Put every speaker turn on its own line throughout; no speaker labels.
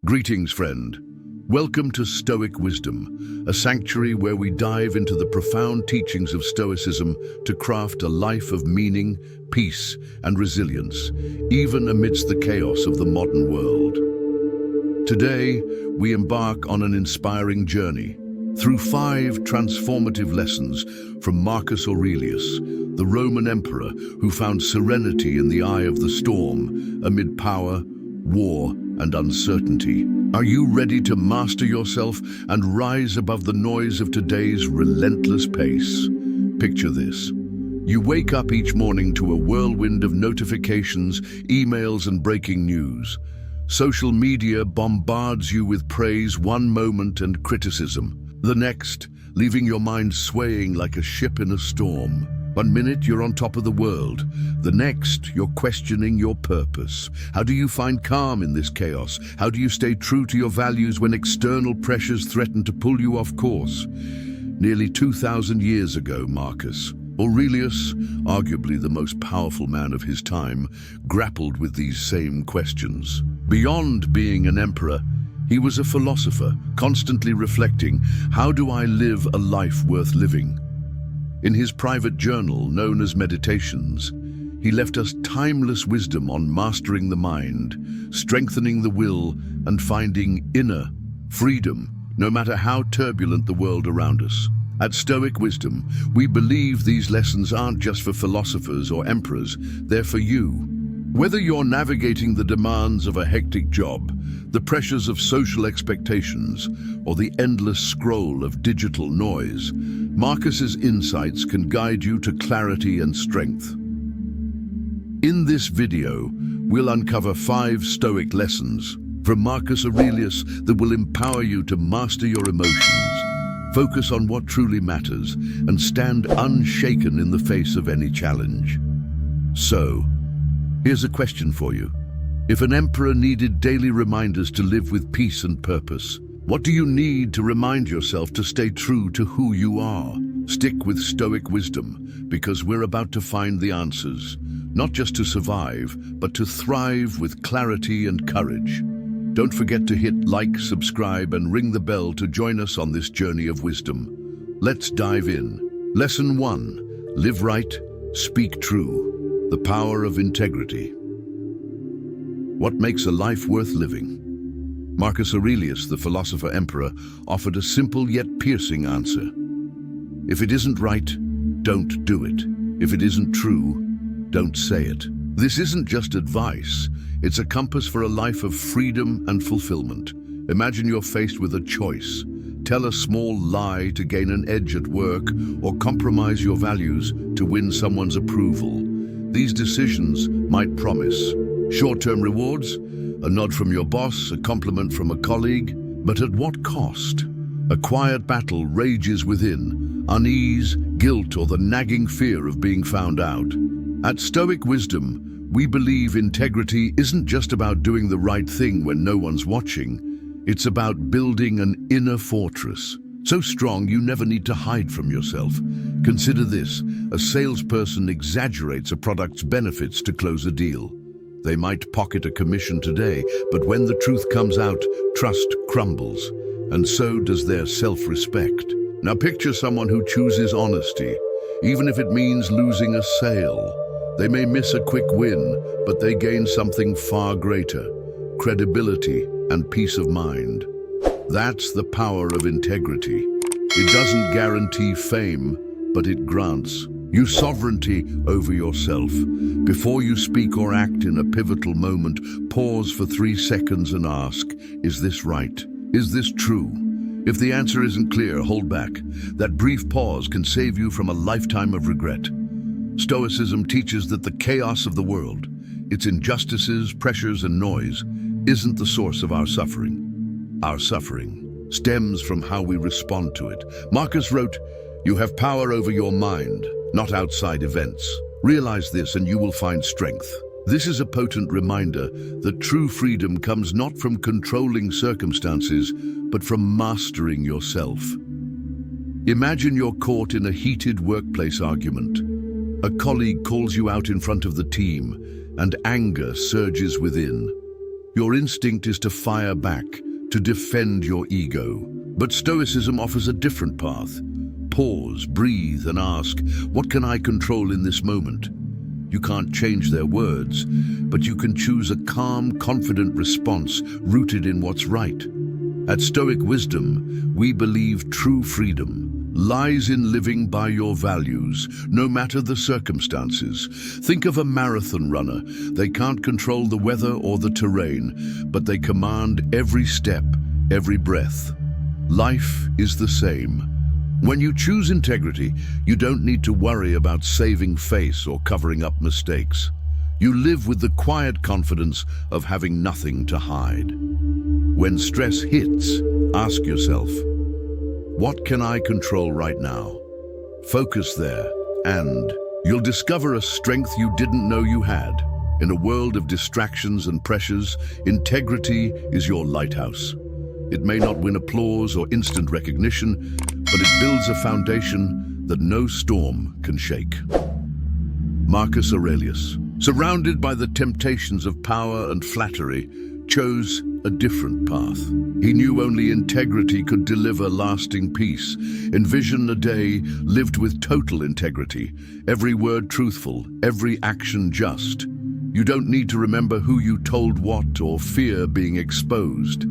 Greetings, friend. Welcome to Stoic Wisdom, a sanctuary where we dive into the profound teachings of Stoicism to craft a life of meaning, peace, and resilience, even amidst the chaos of the modern world. Today, we embark on an inspiring journey through 5 transformative lessons from Marcus Aurelius, the Roman emperor who found serenity in the eye of the storm amid power, war, and uncertainty. Are you ready to master yourself and rise above the noise of today's relentless pace? Picture this. You wake up each morning to a whirlwind of notifications, emails, and breaking news. Social media bombards you with praise one moment and criticism the next, leaving your mind swaying like a ship in a storm. One minute you're on top of the world, the next you're questioning your purpose. How do you find calm in this chaos? How do you stay true to your values when external pressures threaten to pull you off course? Nearly 2,000 years ago, Marcus Aurelius, arguably the most powerful man of his time, grappled with these same questions. Beyond being an emperor, he was a philosopher, constantly reflecting, how do I live a life worth living? In his private journal, known as Meditations, he left us timeless wisdom on mastering the mind, strengthening the will, and finding inner freedom, no matter how turbulent the world around us. At Stoic Wisdom, we believe these lessons aren't just for philosophers or emperors, they're for you. Whether you're navigating the demands of a hectic job, the pressures of social expectations, or the endless scroll of digital noise, Marcus's insights can guide you to clarity and strength. In this video, we'll uncover 5 Stoic lessons from Marcus Aurelius that will empower you to master your emotions, focus on what truly matters, and stand unshaken in the face of any challenge. So, here's a question for you. If an emperor needed daily reminders to live with peace and purpose, what do you need to remind yourself to stay true to who you are? Stick with Stoic Wisdom, because we're about to find the answers, not just to survive, but to thrive with clarity and courage. Don't forget to hit like, subscribe, and ring the bell to join us on this journey of wisdom. Let's dive in. Lesson 1. Live right, speak true. The power of integrity. What makes a life worth living? Marcus Aurelius, the philosopher-emperor, offered a simple yet piercing answer. If it isn't right, don't do it. If it isn't true, don't say it. This isn't just advice, it's a compass for a life of freedom and fulfillment. Imagine you're faced with a choice. Tell a small lie to gain an edge at work, or compromise your values to win someone's approval. These decisions might promise short-term rewards, a nod from your boss, a compliment from a colleague, but at what cost? A quiet battle rages within, unease, guilt, or the nagging fear of being found out. At Stoic Wisdom, we believe integrity isn't just about doing the right thing when no one's watching. It's about building an inner fortress, so strong you never need to hide from yourself. Consider this: a salesperson exaggerates a product's benefits to close a deal. They might pocket a commission today, but when the truth comes out, trust crumbles, and so does their self-respect. Now picture someone who chooses honesty, even if it means losing a sale. They may miss a quick win, but they gain something far greater: credibility and peace of mind. That's the power of integrity. It doesn't guarantee fame, but it grants you sovereignty over yourself. Before you speak or act in a pivotal moment, pause for 3 seconds and ask, is this right? Is this true? If the answer isn't clear, hold back. That brief pause can save you from a lifetime of regret. Stoicism teaches that the chaos of the world, its injustices, pressures, and noise, isn't the source of our suffering. Our suffering stems from how we respond to it. Marcus wrote, "You have power over your mind, not outside events. Realize this and you will find strength." This is a potent reminder that true freedom comes not from controlling circumstances, but from mastering yourself. Imagine you're caught in a heated workplace argument. A colleague calls you out in front of the team, and anger surges within. Your instinct is to fire back, to defend your ego. But Stoicism offers a different path. Pause, breathe, and ask, what can I control in this moment? You can't change their words, but you can choose a calm, confident response rooted in what's right. At Stoic Wisdom, we believe true freedom lies in living by your values, no matter the circumstances. Think of a marathon runner. They can't control the weather or the terrain, but they command every step, every breath. Life is the same. When you choose integrity, you don't need to worry about saving face or covering up mistakes. You live with the quiet confidence of having nothing to hide. When stress hits, ask yourself, what can I control right now? Focus there, and you'll discover a strength you didn't know you had. In a world of distractions and pressures, integrity is your lighthouse. It may not win applause or instant recognition, but it builds a foundation that no storm can shake. Marcus Aurelius, surrounded by the temptations of power and flattery, chose a different path. He knew only integrity could deliver lasting peace. Envision a day lived with total integrity, every word truthful, every action just. You don't need to remember who you told what or fear being exposed.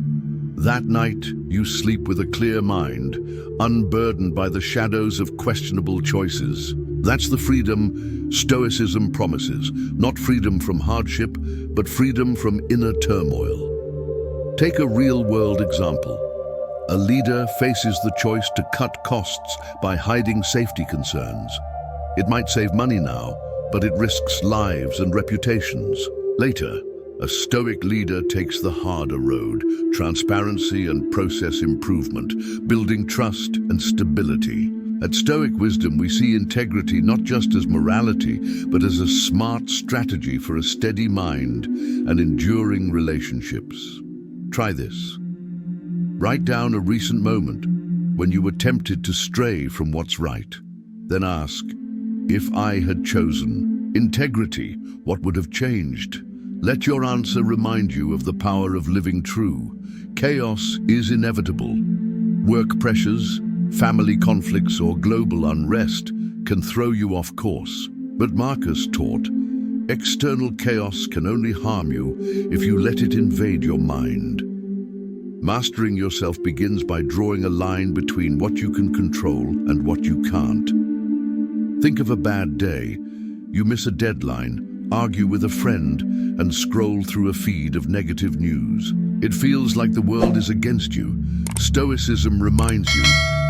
That night, you sleep with a clear mind, unburdened by the shadows of questionable choices. That's the freedom Stoicism promises, not freedom from hardship, but freedom from inner turmoil. Take a real-world example. A leader faces the choice to cut costs by hiding safety concerns. It might save money now, but it risks lives and reputations. Later, a Stoic leader takes the harder road, transparency and process improvement, building trust and stability. At Stoic Wisdom, we see integrity not just as morality, but as a smart strategy for a steady mind and enduring relationships. Try this. Write down a recent moment when you were tempted to stray from what's right. Then ask, if I had chosen integrity, what would have changed? Let your answer remind you of the power of living true. Chaos is inevitable. Work pressures, family conflicts, or global unrest can throw you off course. But Marcus taught, external chaos can only harm you if you let it invade your mind. Mastering yourself begins by drawing a line between what you can control and what you can't. Think of a bad day. You miss a deadline, argue with a friend, and scroll through a feed of negative news. It feels like the world is against you. Stoicism reminds you,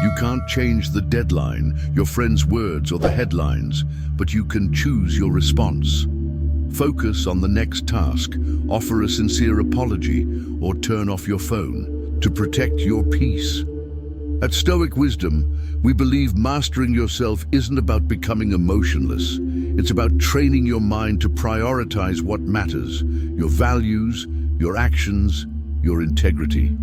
you can't change the deadline, your friend's words, or the headlines, but you can choose your response. Focus on the next task, offer a sincere apology, or turn off your phone to protect your peace. At Stoic Wisdom, we believe mastering yourself isn't about becoming emotionless. It's about training your mind to prioritize what matters, your values, your actions, your integrity.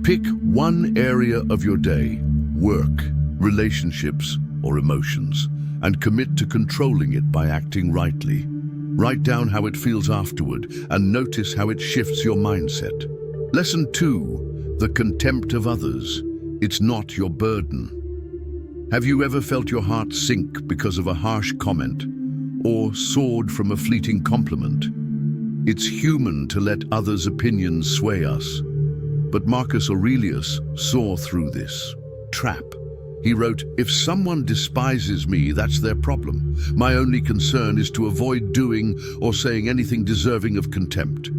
Pick one area of your day, work, relationships, or emotions, and commit to controlling it by acting rightly. Write down how it feels afterward and notice how it shifts your mindset. Lesson 2, the contempt of others. It's not your burden. Have you ever felt your heart sink because of a harsh comment or soared from a fleeting compliment? It's human to let others' opinions sway us. But Marcus Aurelius saw through this trap. He wrote, if someone despises me, that's their problem. My only concern is to avoid doing or saying anything deserving of contempt.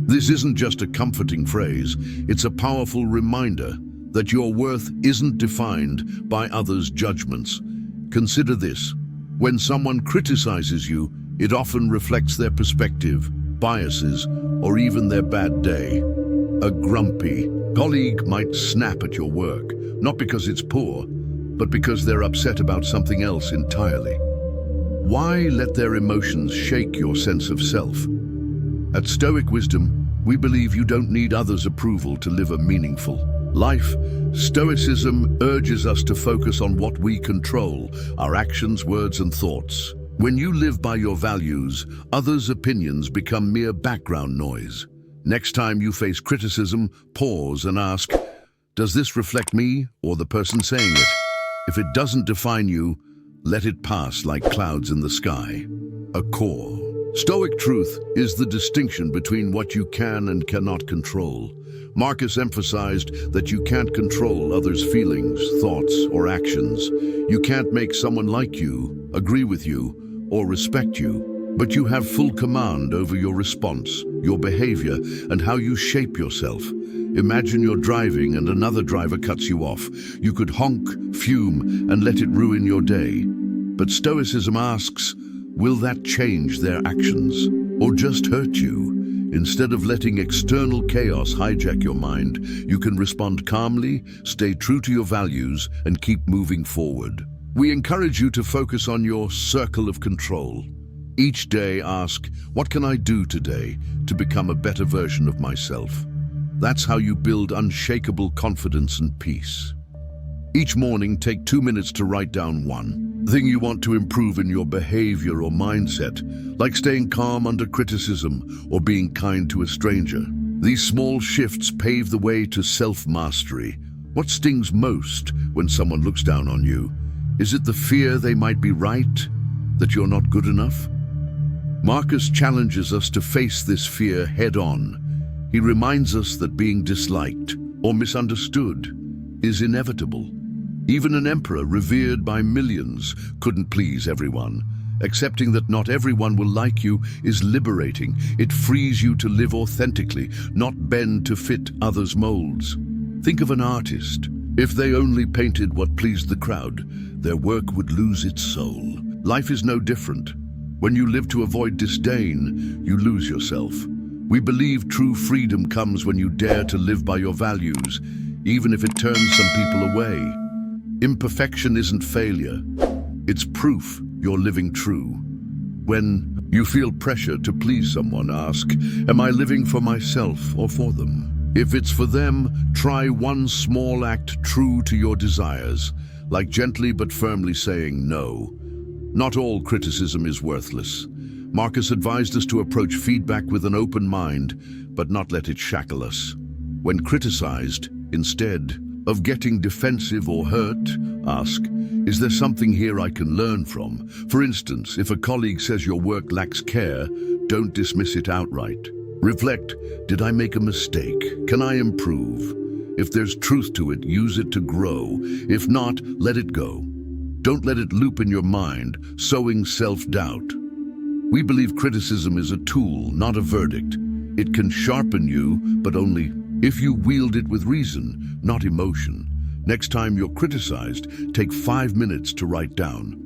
This isn't just a comforting phrase, it's a powerful reminder that your worth isn't defined by others' judgments. Consider this. When someone criticizes you, it often reflects their perspective, biases, or even their bad day. A grumpy colleague might snap at your work, not because it's poor, but because they're upset about something else entirely. Why let their emotions shake your sense of self? At Stoic Wisdom, we believe you don't need others' approval to live a meaningful life. Stoicism urges us to focus on what we control, our actions, words, and thoughts. When you live by your values, others' opinions become mere background noise. Next time you face criticism, pause and ask, does this reflect me or the person saying it? If it doesn't define you, let it pass like clouds in the sky. A core. Stoic truth is the distinction between what you can and cannot control. Marcus emphasized that you can't control others' feelings, thoughts, or actions. You can't make someone like you, agree with you, or respect you. But you have full command over your response, your behavior, and how you shape yourself. Imagine you're driving and another driver cuts you off. You could honk, fume, and let it ruin your day. But Stoicism asks, will that change their actions or just hurt you? Instead of letting external chaos hijack your mind, you can respond calmly, stay true to your values, and keep moving forward. We encourage you to focus on your circle of control. Each day ask, what can I do today to become a better version of myself? That's how you build unshakable confidence and peace. Each morning, take 2 minutes to write down one thing you want to improve in your behavior or mindset, like staying calm under criticism or being kind to a stranger. These small shifts pave the way to self-mastery. What stings most when someone looks down on you? Is it the fear they might be right, that you're not good enough? Marcus challenges us to face this fear head-on. He reminds us that being disliked or misunderstood is inevitable. Even an emperor revered by millions couldn't please everyone. Accepting that not everyone will like you is liberating. It frees you to live authentically, not bend to fit others' molds. Think of an artist. If they only painted what pleased the crowd, their work would lose its soul. Life is no different. When you live to avoid disdain, you lose yourself. We believe true freedom comes when you dare to live by your values, even if it turns some people away. Imperfection isn't failure. It's proof you're living true. When you feel pressure to please someone, ask, am I living for myself or for them? If it's for them, try one small act true to your desires, like gently but firmly saying no. Not all criticism is worthless. Marcus advised us to approach feedback with an open mind, but not let it shackle us. When criticized, instead of getting defensive or hurt, ask, is there something here I can learn from? For instance, if a colleague says your work lacks care, don't dismiss it outright. Reflect, did I make a mistake? Can I improve? If there's truth to it, use it to grow. If not, let it go. Don't let it loop in your mind, sowing self-doubt. We believe criticism is a tool, not a verdict. It can sharpen you, but only if you wield it with reason, not emotion. Next time you're criticized, take 5 minutes to write down.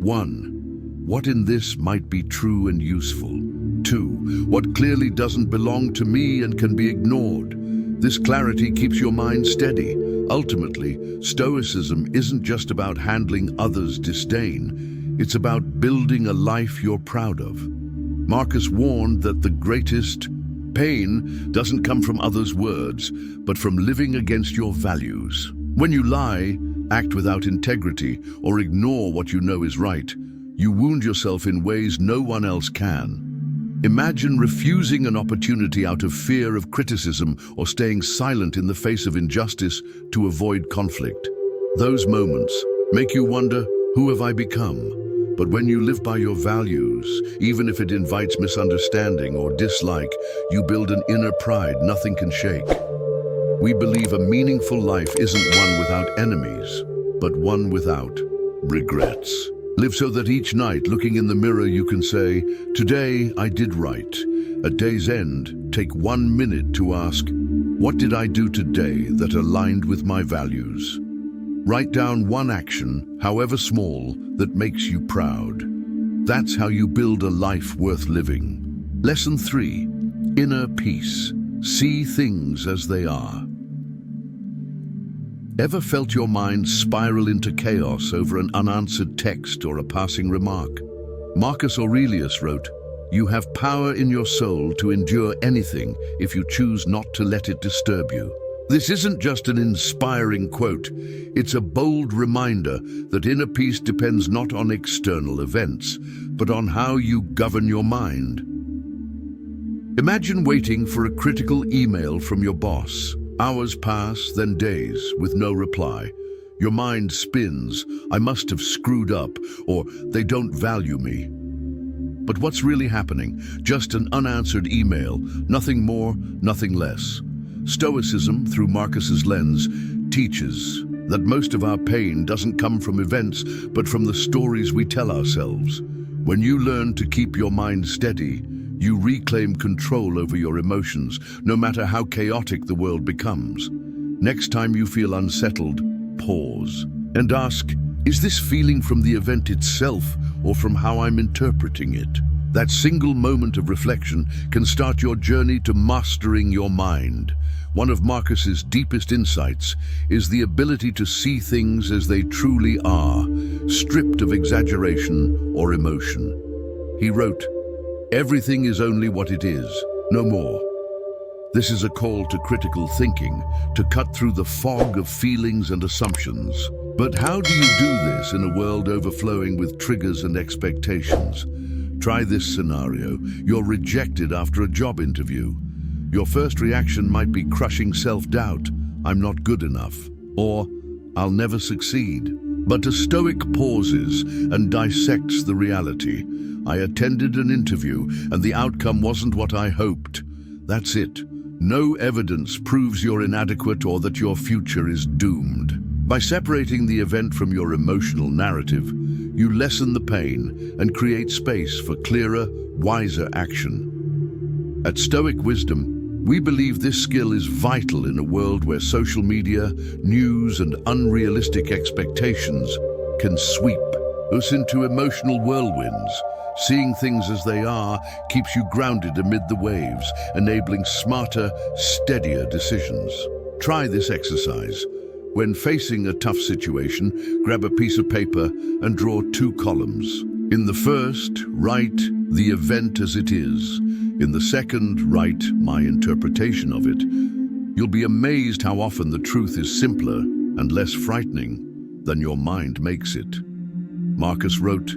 1. What in this might be true and useful? 2. What clearly doesn't belong to me and can be ignored? This clarity keeps your mind steady. Ultimately, Stoicism isn't just about handling others' disdain. It's about building a life you're proud of. Marcus warned that the greatest pain doesn't come from others' words, but from living against your values. When you lie, act without integrity, or ignore what you know is right, you wound yourself in ways no one else can. Imagine refusing an opportunity out of fear of criticism or staying silent in the face of injustice to avoid conflict. Those moments make you wonder, who have I become? But when you live by your values, even if it invites misunderstanding or dislike, you build an inner pride nothing can shake. We believe a meaningful life isn't one without enemies, but one without regrets. Live so that each night, looking in the mirror, you can say, today I did right. At day's end, take 1 minute to ask, what did I do today that aligned with my values? Write down one action, however small, that makes you proud. That's how you build a life worth living. Lesson 3. Inner peace. See things as they are. Ever felt your mind spiral into chaos over an unanswered text or a passing remark? Marcus Aurelius wrote, "You have power in your soul to endure anything if you choose not to let it disturb you." This isn't just an inspiring quote, it's a bold reminder that inner peace depends not on external events, but on how you govern your mind. Imagine waiting for a critical email from your boss. Hours pass, then days, with no reply. Your mind spins, I must have screwed up, or they don't value me. But what's really happening? Just an unanswered email, nothing more, nothing less. Stoicism, through Marcus's lens, teaches that most of our pain doesn't come from events, but from the stories we tell ourselves. When you learn to keep your mind steady, you reclaim control over your emotions, no matter how chaotic the world becomes. Next time you feel unsettled, pause and ask, is this feeling from the event itself or from how I'm interpreting it? That single moment of reflection can start your journey to mastering your mind. One of Marcus's deepest insights is the ability to see things as they truly are, stripped of exaggeration or emotion. He wrote, "Everything is only what it is, no more." This is a call to critical thinking, to cut through the fog of feelings and assumptions. But how do you do this in a world overflowing with triggers and expectations? Try this scenario. You're rejected after a job interview. Your first reaction might be crushing self-doubt, I'm not good enough, or I'll never succeed. But a Stoic pauses and dissects the reality. I attended an interview and the outcome wasn't what I hoped. That's it. No evidence proves you're inadequate or that your future is doomed. By separating the event from your emotional narrative, you lessen the pain and create space for clearer, wiser action. At Stoic Wisdom, we believe this skill is vital in a world where social media, news, and unrealistic expectations can sweep us into emotional whirlwinds. Seeing things as they are keeps you grounded amid the waves, enabling smarter, steadier decisions. Try this exercise. When facing a tough situation, grab a piece of paper and draw 2 columns. In the first, write the event as it is. In the second, write my interpretation of it. You'll be amazed how often the truth is simpler and less frightening than your mind makes it. Marcus wrote,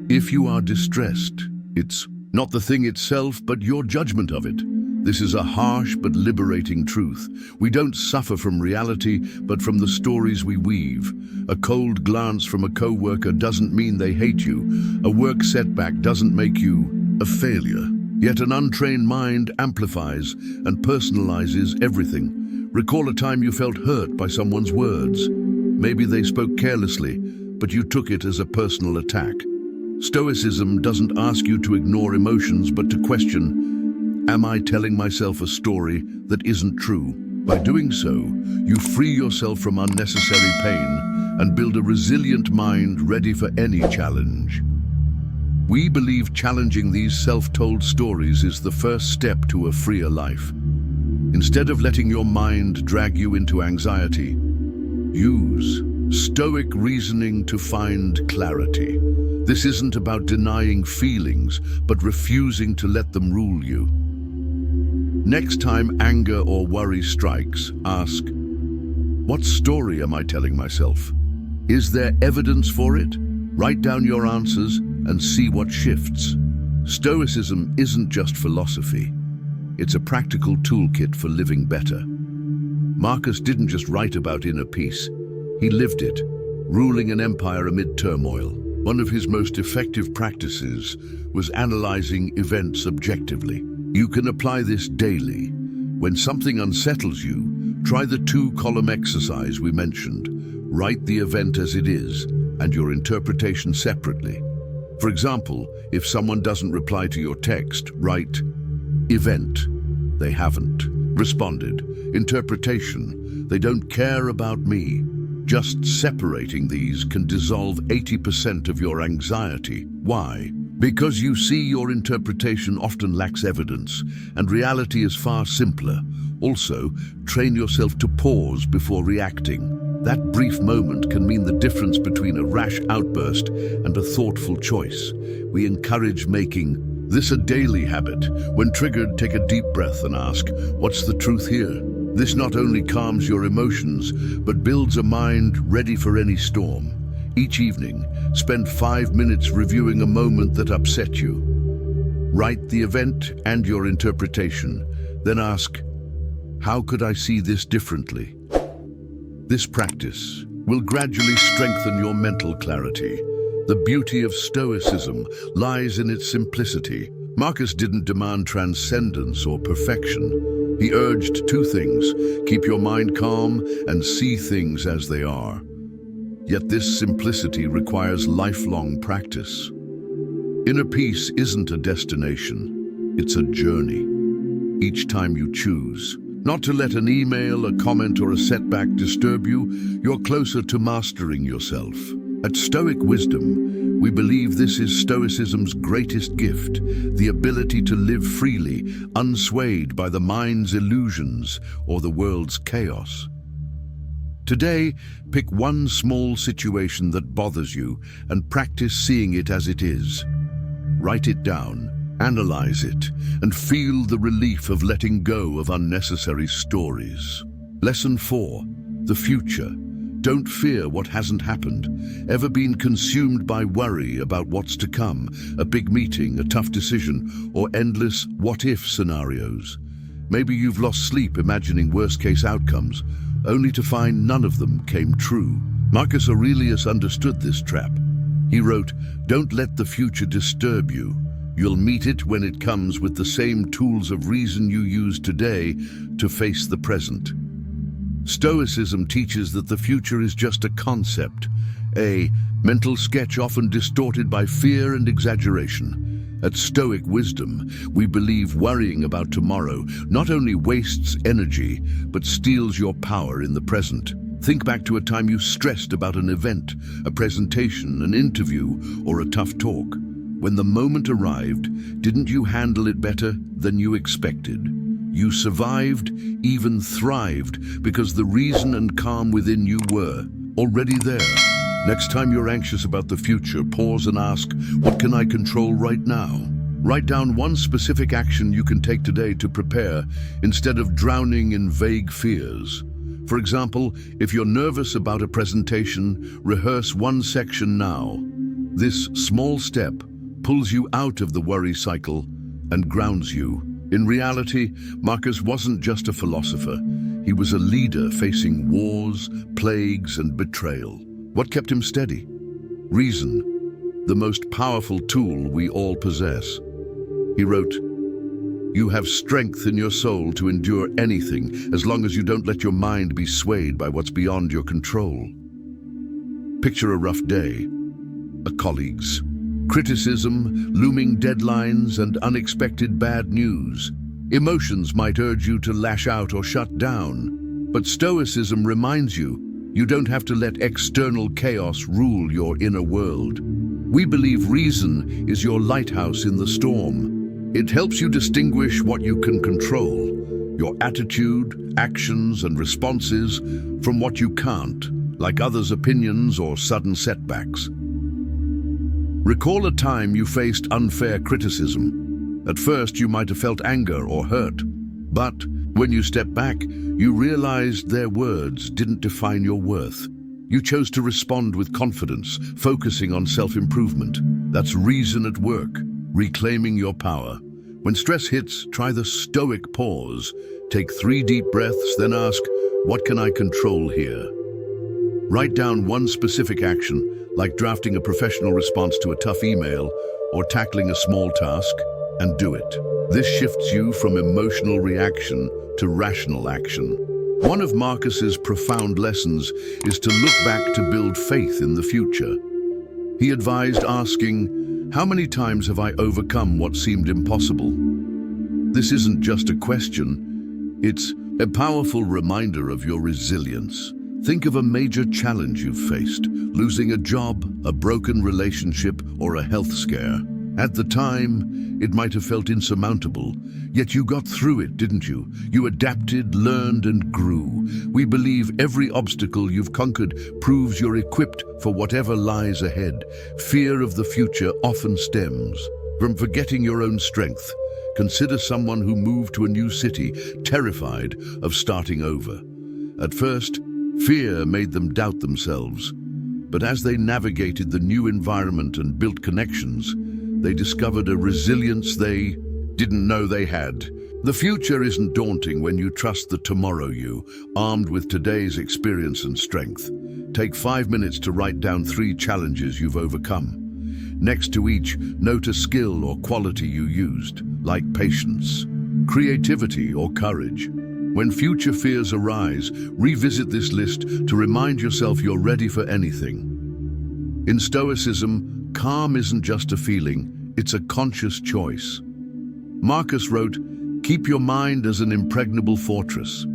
"If you are distressed, it's not the thing itself, but your judgment of it." This is a harsh but liberating truth. We don't suffer from reality, but from the stories we weave. A cold glance from a co-worker doesn't mean they hate you. A work setback doesn't make you a failure. Yet an untrained mind amplifies and personalizes everything. Recall a time you felt hurt by someone's words. Maybe they spoke carelessly, but you took it as a personal attack. Stoicism doesn't ask you to ignore emotions, but to question, am I telling myself a story that isn't true? By doing so, you free yourself from unnecessary pain and build a resilient mind ready for any challenge. We believe challenging these self-told stories is the first step to a freer life. Instead of letting your mind drag you into anxiety, use Stoic reasoning to find clarity. This isn't about denying feelings, but refusing to let them rule you. Next time anger or worry strikes, ask, what story am I telling myself? Is there evidence for it? Write down your answers and see what shifts. Stoicism isn't just philosophy. It's a practical toolkit for living better. Marcus didn't just write about inner peace. He lived it, ruling an empire amid turmoil. One of his most effective practices was analyzing events objectively. You can apply this daily. When something unsettles you, try the 2-column exercise we mentioned. Write the event as it is and your interpretation separately. For example, if someone doesn't reply to your text, write event, they haven't responded. Interpretation, they don't care about me. Just separating these can dissolve 80% of your anxiety. Why? Because you see your interpretation often lacks evidence, and reality is far simpler. Also, train yourself to pause before reacting. That brief moment can mean the difference between a rash outburst and a thoughtful choice. We encourage making this a daily habit. When triggered, take a deep breath and ask, what's the truth here? This not only calms your emotions, but builds a mind ready for any storm. Each evening, spend 5 minutes reviewing a moment that upset you. Write the event and your interpretation, then ask, how could I see this differently? This practice will gradually strengthen your mental clarity. The beauty of Stoicism lies in its simplicity. Marcus didn't demand transcendence or perfection. He urged two things: keep your mind calm and see things as they are. Yet this simplicity requires lifelong practice. Inner peace isn't a destination, it's a journey. Each time you choose not to let an email, a comment, or a setback disturb you, you're closer to mastering yourself. At Stoic Wisdom, we believe this is Stoicism's greatest gift, the ability to live freely, unswayed by the mind's illusions or the world's chaos. Today, pick one small situation that bothers you and practice seeing it as it is. Write it down, analyze it, and feel the relief of letting go of unnecessary stories. Lesson 4. The future. Don't fear what hasn't happened. Ever been consumed by worry about what's to come, a big meeting, a tough decision, or endless what-if scenarios? Maybe you've lost sleep imagining worst-case outcomes, only to find none of them came true. Marcus Aurelius understood this trap. He wrote, "Don't let the future disturb you. You'll meet it when it comes with the same tools of reason you use today to face the present." Stoicism teaches that the future is just a concept, a mental sketch often distorted by fear and exaggeration. At Stoic Wisdom, we believe worrying about tomorrow not only wastes energy, but steals your power in the present. Think back to a time you stressed about an event, a presentation, an interview, or a tough talk. When the moment arrived, didn't you handle it better than you expected? You survived, even thrived, because the reason and calm within you were already there. Next time you're anxious about the future, pause and ask, what can I control right now? Write down one specific action you can take today to prepare instead of drowning in vague fears. For example, if you're nervous about a presentation, rehearse one section now. This small step pulls you out of the worry cycle and grounds you. In reality, Marcus wasn't just a philosopher. He was a leader facing wars, plagues, and betrayal. What kept him steady? Reason, the most powerful tool we all possess. He wrote, "You have strength in your soul to endure anything as long as you don't let your mind be swayed by what's beyond your control." Picture a rough day, a colleague's criticism, looming deadlines, and unexpected bad news. Emotions might urge you to lash out or shut down, but Stoicism reminds you, you don't have to let external chaos rule your inner world. We believe reason is your lighthouse in the storm. It helps you distinguish what you can control, your attitude, actions, and responses, from what you can't, like others' opinions or sudden setbacks. Recall a time you faced unfair criticism. At first, you might have felt anger or hurt, but when you stepped back, you realized their words didn't define your worth. You chose to respond with confidence, focusing on self-improvement. That's reason at work, reclaiming your power. When stress hits, try the Stoic pause. Take 3 deep breaths, then ask, what can I control here? Write down one specific action, like drafting a professional response to a tough email or tackling a small task, and do it. This shifts you from emotional reaction to rational action. One of Marcus's profound lessons is to look back to build faith in the future. He advised asking, how many times have I overcome what seemed impossible? This isn't just a question, it's a powerful reminder of your resilience. Think of a major challenge you've faced, losing a job, a broken relationship, or a health scare. At the time, it might have felt insurmountable, yet you got through it, didn't you? You adapted, learned, and grew. We believe every obstacle you've conquered proves you're equipped for whatever lies ahead. Fear of the future often stems from forgetting your own strength. Consider someone who moved to a new city, terrified of starting over. At first, fear made them doubt themselves, but as they navigated the new environment and built connections, they discovered a resilience they didn't know they had. The future isn't daunting when you trust the tomorrow you, armed with today's experience and strength. Take 5 minutes to write down 3 challenges you've overcome. Next to each, note a skill or quality you used, like patience, creativity, or courage. When future fears arise, revisit this list to remind yourself you're ready for anything. In Stoicism, calm isn't just a feeling, it's a conscious choice. Marcus wrote, "Keep your mind as an impregnable fortress."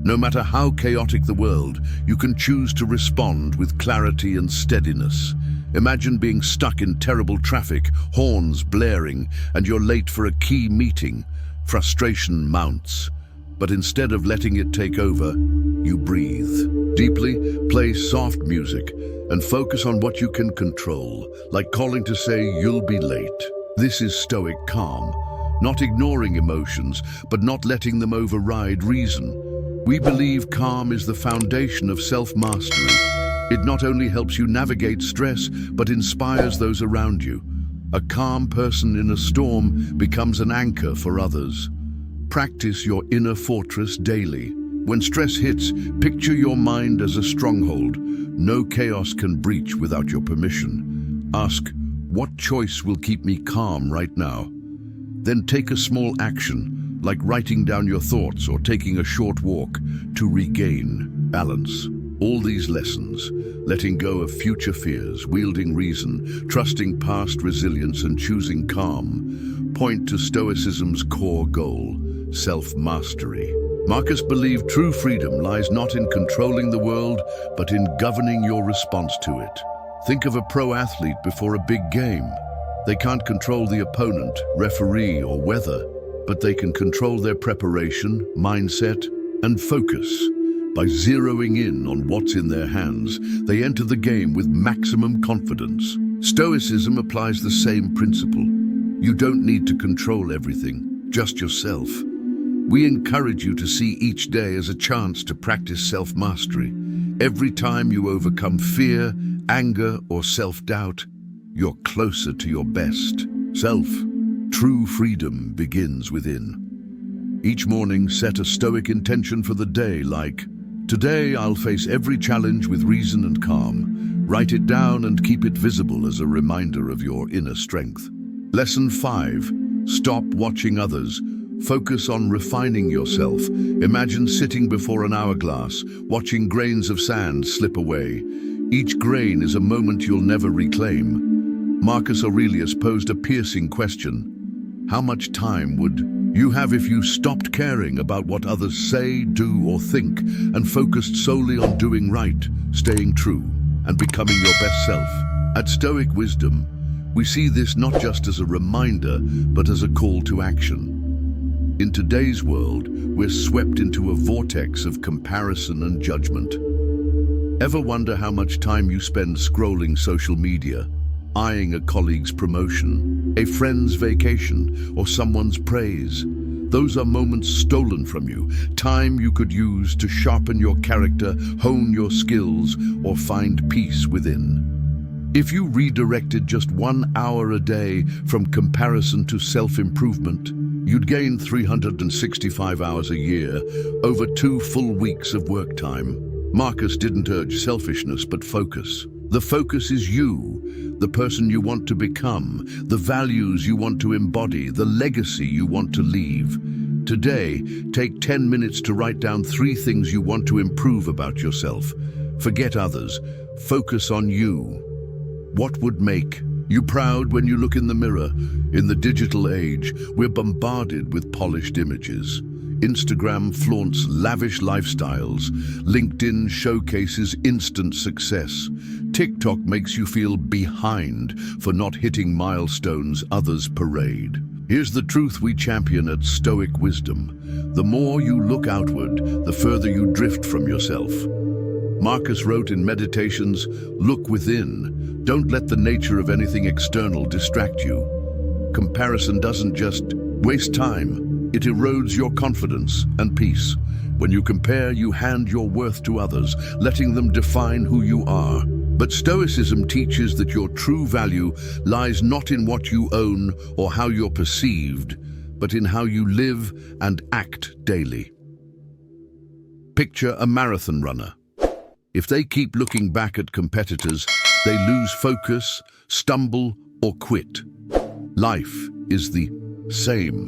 No matter how chaotic the world, you can choose to respond with clarity and steadiness. Imagine being stuck in terrible traffic, horns blaring, and you're late for a key meeting. Frustration mounts. But instead of letting it take over, you breathe deeply, play soft music, and focus on what you can control, like calling to say you'll be late. This is Stoic calm, not ignoring emotions, but not letting them override reason. We believe calm is the foundation of self-mastery. It not only helps you navigate stress, but inspires those around you. A calm person in a storm becomes an anchor for others. Practice your inner fortress daily. When stress hits, picture your mind as a stronghold. No chaos can breach without your permission. Ask, what choice will keep me calm right now? Then take a small action, like writing down your thoughts or taking a short walk, to regain balance. All these lessons, letting go of future fears, wielding reason, trusting past resilience, and choosing calm, point to Stoicism's core goal, self-mastery. Marcus believed true freedom lies not in controlling the world, but in governing your response to it. Think of a pro athlete before a big game. They can't control the opponent, referee, or weather, but they can control their preparation, mindset, and focus. By zeroing in on what's in their hands, they enter the game with maximum confidence. Stoicism applies the same principle. You don't need to control everything, just yourself. We encourage you to see each day as a chance to practice self-mastery. Every time you overcome fear, anger, or self-doubt, you're closer to your best self. True freedom begins within. Each morning, set a stoic intention for the day, like, today I'll face every challenge with reason and calm. Write it down and keep it visible as a reminder of your inner strength. Lesson 5. Stop watching others. Focus on refining yourself. Imagine sitting before an hourglass, watching grains of sand slip away. Each grain is a moment you'll never reclaim. Marcus Aurelius posed a piercing question. How much time would you have if you stopped caring about what others say, do, or think, and focused solely on doing right, staying true, and becoming your best self? At Stoic Wisdom, we see this not just as a reminder, but as a call to action. In today's world, we're swept into a vortex of comparison and judgment. Ever wonder how much time you spend scrolling social media, eyeing a colleague's promotion, a friend's vacation, or someone's praise? Those are moments stolen from you, time you could use to sharpen your character, hone your skills, or find peace within. If you redirected just 1 hour a day from comparison to self-improvement, you'd gain 365 hours a year, over 2 full weeks of work time. Marcus didn't urge selfishness, but focus. The focus is you, the person you want to become, the values you want to embody, the legacy you want to leave. Today, take 10 minutes to write down 3 things you want to improve about yourself. Forget others. Focus on you. What would make you proud when you look in the mirror? In the digital age, we're bombarded with polished images. Instagram flaunts lavish lifestyles. LinkedIn showcases instant success. TikTok makes you feel behind for not hitting milestones others parade. Here's the truth we champion at Stoic Wisdom. The more you look outward, the further you drift from yourself. Marcus wrote in Meditations, "Look within. Don't let the nature of anything external distract you." Comparison doesn't just waste time, it erodes your confidence and peace. When you compare, you hand your worth to others, letting them define who you are. But Stoicism teaches that your true value lies not in what you own or how you're perceived, but in how you live and act daily. Picture a marathon runner. If they keep looking back at competitors, they lose focus, stumble, or quit. Life is the same.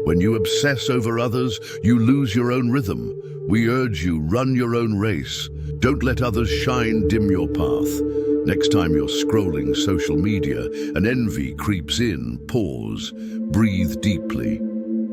When you obsess over others, you lose your own rhythm. We urge you, run your own race. Don't let others shine dim your path. Next time you're scrolling social media and envy creeps in, pause, breathe deeply.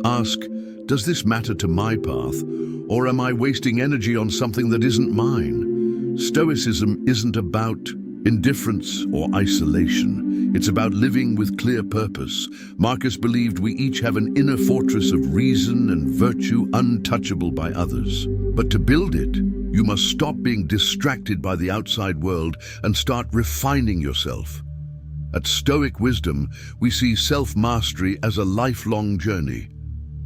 Ask, does this matter to my path, or am I wasting energy on something that isn't mine? Stoicism isn't about indifference or isolation. It's about living with clear purpose. Marcus believed we each have an inner fortress of reason and virtue untouchable by others. But to build it, you must stop being distracted by the outside world and start refining yourself. At Stoic Wisdom, we see self-mastery as a lifelong journey.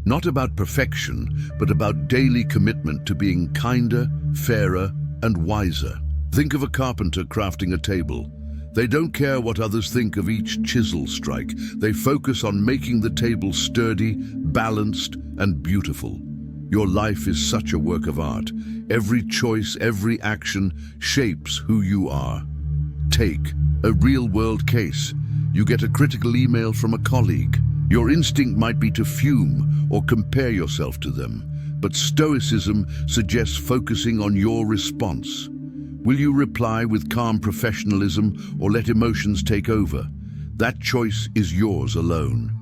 Not about perfection, but about daily commitment to being kinder, fairer, and wiser. Think of a carpenter crafting a table. They don't care what others think of each chisel strike. They focus on making the table sturdy, balanced, and beautiful. Your life is such a work of art. Every choice, every action shapes who you are. Take a real-world case. You get a critical email from a colleague. Your instinct might be to fume or compare yourself to them, but Stoicism suggests focusing on your response. Will you reply with calm professionalism or let emotions take over? That choice is yours alone.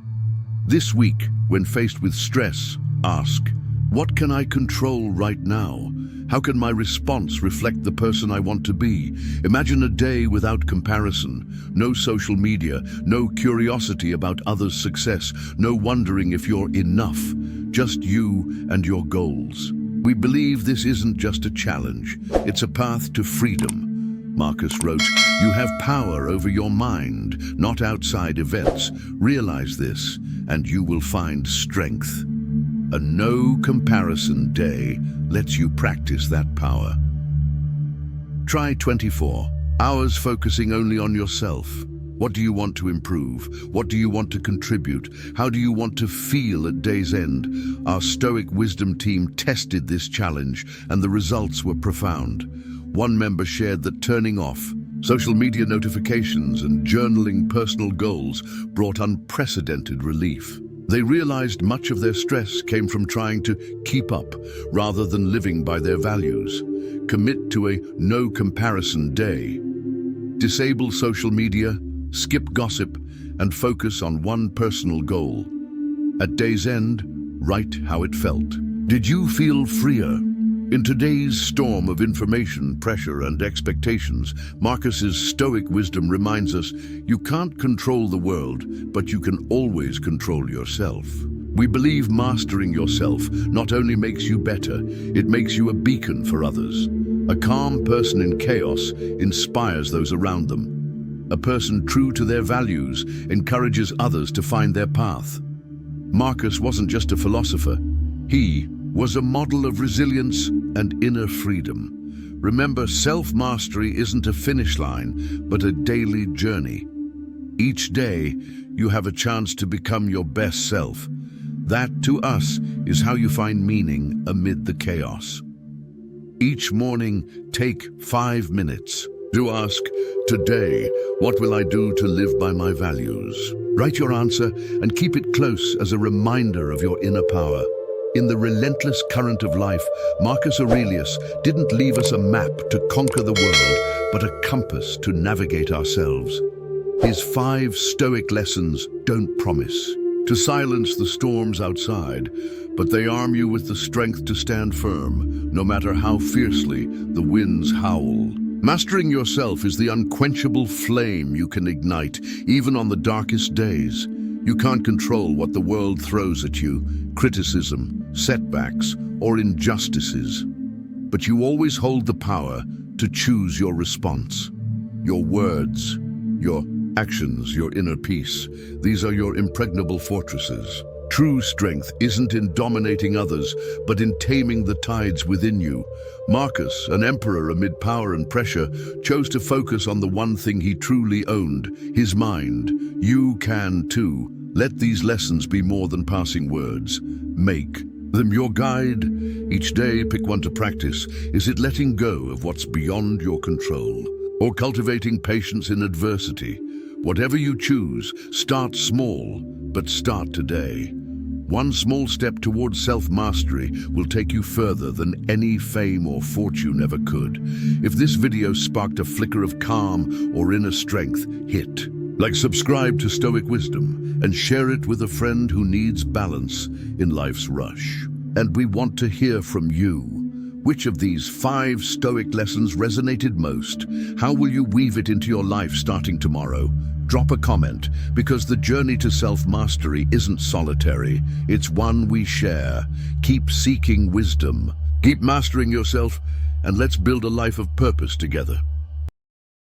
This week, when faced with stress, ask, what can I control right now? How can my response reflect the person I want to be? Imagine a day without comparison, no social media, no curiosity about others' success, no wondering if you're enough, just you and your goals. We believe this isn't just a challenge, it's a path to freedom. Marcus wrote, "You have power over your mind, not outside events. Realize this, and you will find strength." A no comparison day lets you practice that power. Try 24 hours focusing only on yourself. What do you want to improve? What do you want to contribute? How do you want to feel at day's end? Our Stoic Wisdom team tested this challenge, and the results were profound. One member shared that turning off social media notifications and journaling personal goals brought unprecedented relief. They realized much of their stress came from trying to keep up rather than living by their values. Commit to a no comparison day. Disable social media, skip gossip, and focus on one personal goal. At day's end, write how it felt. Did you feel freer? In today's storm of information, pressure, and expectations, Marcus's Stoic Wisdom reminds us you can't control the world, but you can always control yourself. We believe mastering yourself not only makes you better, it makes you a beacon for others. A calm person in chaos inspires those around them. A person true to their values encourages others to find their path. Marcus wasn't just a philosopher. He was a model of resilience and inner freedom. Remember, self-mastery isn't a finish line, but a daily journey. Each day, you have a chance to become your best self. That, to us, is how you find meaning amid the chaos. Each morning, take 5 minutes to ask, today, what will I do to live by my values? Write your answer and keep it close as a reminder of your inner power. In the relentless current of life, Marcus Aurelius didn't leave us a map to conquer the world, but a compass to navigate ourselves. His 5 Stoic lessons don't promise to silence the storms outside, but they arm you with the strength to stand firm, no matter how fiercely the winds howl. Mastering yourself is the unquenchable flame you can ignite, even on the darkest days. You can't control what the world throws at you, criticism, setbacks, or injustices. But you always hold the power to choose your response. Your words, your actions, your inner peace. These are your impregnable fortresses. True strength isn't in dominating others, but in taming the tides within you. Marcus, an emperor amid power and pressure, chose to focus on the one thing he truly owned, his mind. You can too. Let these lessons be more than passing words. Make them your guide. Each day, pick one to practice. Is it letting go of what's beyond your control, or cultivating patience in adversity? Whatever you choose, start small, but start today. One small step towards self-mastery will take you further than any fame or fortune ever could. If this video sparked a flicker of calm or inner strength, hit like, subscribe to Stoic Wisdom, and share it with a friend who needs balance in life's rush. And we want to hear from you. Which of these 5 Stoic lessons resonated most? How will you weave it into your life starting tomorrow? Drop a comment, because the journey to self-mastery isn't solitary. It's one we share. Keep seeking wisdom, keep mastering yourself, and let's build a life of purpose together.